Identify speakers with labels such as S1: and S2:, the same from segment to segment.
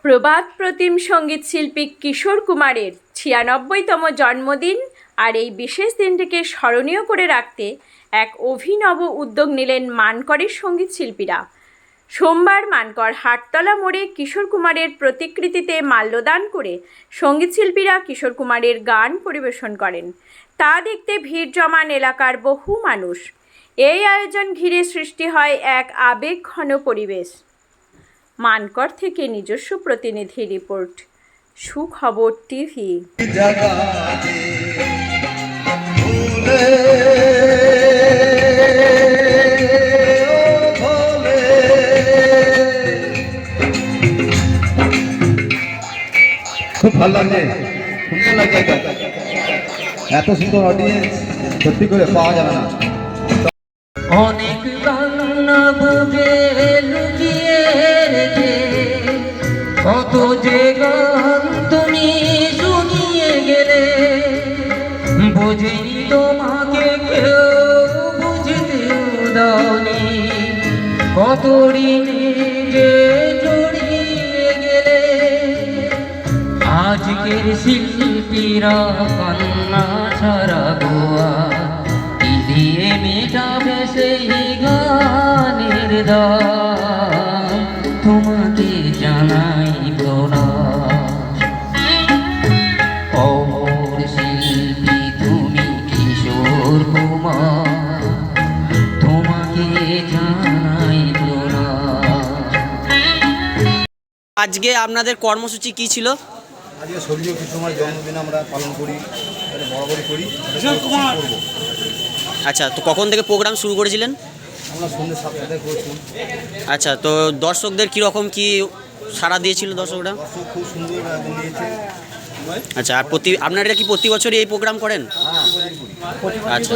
S1: প্রবাদ প্রতিম সঙ্গীত শিল্পী কিশোর কুমারের ৯৬তম জন্মদিন আর এই বিশেষ দিনটিকে স্মরণীয় করে রাখতে এক অভিনব উদ্যোগ নিলেন মানকরের সঙ্গীত শিল্পীরা। সোমবার মানকর হাটতলা মোড়ে কিশোর কুমারের প্রতিকৃতিতে মাল্যদান করে সঙ্গীত শিল্পীরা কিশোর কুমারের গান পরিবেশন করেন। তা দেখতে ভিড় জমান এলাকার বহু মানুষ। এই আয়োজন ঘিরে সৃষ্টি হয় এক আবেগঘন পরিবেশ। মানকর থেকে নিজস্ব প্রতিনিধি রিপোর্ট, সুখবর টিভি।
S2: খুব ভালো লাগছে, সুন্দর লাগছে, এত সুন্দর অডিয়েন্স সত্যি করে পাওয়া যাবে না।
S3: অনেক কান্না বুকে লুকিয়ে রেখে কত যে গান তুমি শুনিয়ে গেলে, বুঝিনি তোমাকে কেউ বুঝতেও দাওনি, কত ঋণে যে জড়িয়ে গেলে। আজকের শিল্পীরা কান্না ছাড়া গোয়া দিয়ে মেটাবে সেই গানের দাম, তোমাকে জানাই প্রণাম। অমর শিল্পী তুমি কিশোর কুমার, তোমাকে জানাই প্রণাম।
S4: আজকে আপনাদের কর্মসূচি কি ছিল?
S2: আজকে স্বর্গীয় কিশোর কুমারের জন্মদিন আমরা পালন করি, বরাবরই করি।
S4: আচ্ছা, তো কখন থেকে প্রোগ্রাম শুরু করেছিলেন?
S2: আমরা সন্ধ্যে 7টায় করেছিলাম।
S4: আচ্ছা, তো দর্শকদের কীরকম কি সাড়া দিয়েছিল দর্শকরা?
S2: দর্শক খুব সুন্দর নিয়েছে।
S4: আচ্ছা, আর আপনারা কি প্রতি বছরই এই প্রোগ্রাম করেন? আচ্ছা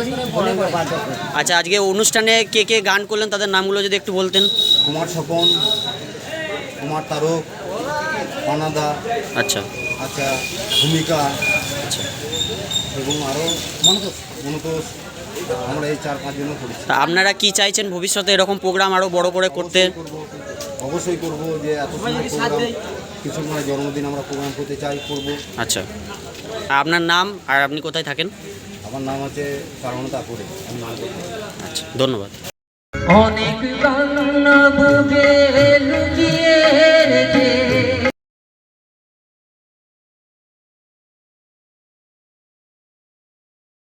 S4: আচ্ছা, আজকে অনুষ্ঠানে কে কে গান করলেন তাদের নামগুলো যদি একটু বলতেন।
S2: কুমার স্বপন, কুমার তারক, অনাদা,
S4: আচ্ছা
S2: আচ্ছা ভূমিকা,
S4: আচ্ছা,
S2: এবং আরও মনতোষ, আমরা এই 4-5 জনও করেছি।
S4: তা আপনারা কি চাইছেন ভবিষ্যতে এরকম প্রোগ্রাম আরও বড় করে করতে?
S2: অবশ্যই করব, যে এত সুন্দর প্রোগ্রাম, কিশোর কুমারের জন্মদিন আমরা প্রোগ্রাম করতে চাই, করব।
S4: আচ্ছা, আপনার নাম আর আপনি কোথায় থাকেন?
S2: আমার নাম আছে কারণতা করে।
S4: আচ্ছা, ধন্যবাদ।
S3: অনেক কান্না বুকে লুকিয়ে